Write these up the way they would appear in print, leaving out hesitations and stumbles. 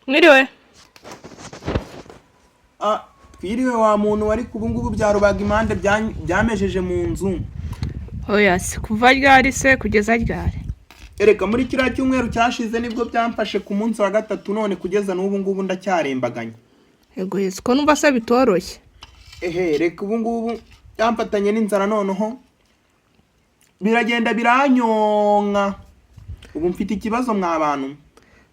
Mwiriwe. Twiriwe wa muntu wari kubungubu bya rubaga impande byamejeje mu nzu. Oya si kuva ryari se kugeza ryari? Ereka muri kiriya cyumweru cyashize nibwo byamfashe ku munsi wa gatatu, none kugeza n'ubu ngubu ndacyarembaganye. Yego yesi ko numva se bitoroshye. Reka ubu ngubu yamfatanye n'inzara, noneho biragenda biranyonka. Ubu mfite ikibazo mwa bantu.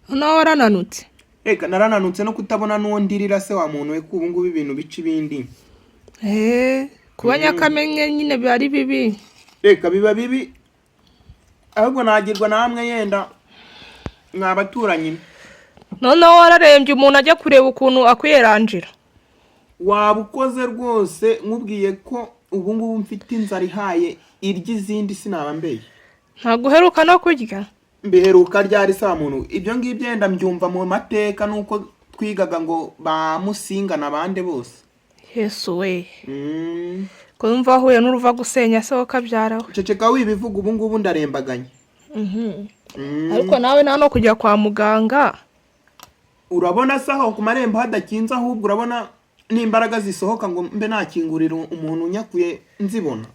Nawe warananutse? Reka narananutse no kutabona n'uwo ndirira se wa muntu we, ubu ngubu ibintu bica ibindi. Kuba Nyakamenye nyine byari bibi. Reka biba bibi, ahubwo nagirwa namwe yenda mwabaturanyi. Noneho wararembye umuntu ajya kureba ukuntu akwiyeranjira. Wabukoze rwose, nkubwiye ko ubu ngubu mfite inzara ihaye irya izindi sinaba mbeye. Ntabwo uheruka no kurya? Mbiheruka ryari sa muntu? Ibyo ngibyo yenda mbyumva mu mateka nuko twigaga ngo ba Musinga n'abande bose. Yesu we. Ko numva ahuye n'uruva gusenya se wakabyaraho. Ceceka wibivuga, ubu ngubu ndarembaganye. Ariko nawe nta no kujya kwa muganga. Urabona saho ku marembo hadakinza, ahubwo urabona n'imbaraga zisohoka ngo mbe nakingurira umuntu nyakuye nzibona.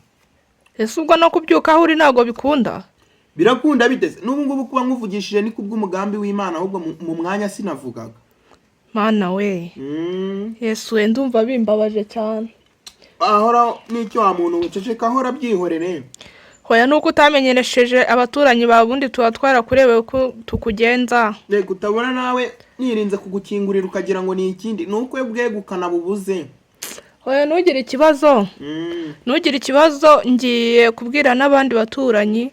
Ese ubwo no kubyuka aho uri ntago bikunda? Birakunda biteze. N'ubu ngubu kuba nkuvugishije ni kubw'umugambi w'Imana, ahubwo mu mwanya sinavugaga. Mana we. Yesu we, ndumva bimbabaje cyane. Ahora n'icyo wa muntu ceceka ahora byihorere. Hoya nuko utamenyeresheje abaturanyi ba bundi tuba twarakurebewe ko tukugenza. Reka utabona nawe nirinze kugukingurira ukagira ngo ni ikindi, nuko bwegukana bubuze. Hoya ntugire ikibazo. Ntugire ikibazo, ngiye kubwira n'abandi baturanyi.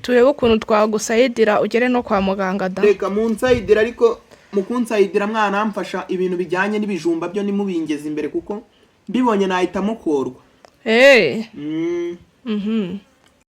Turebe ukuntu twagusayidira ugere no kwa muganga da. Reka munsayidira, ariko mukunsayidira mwana amfasha ibintu bijyanye n'ibijumba byo nimubingeze imbere, kuko mbibonye nahita mukorwa.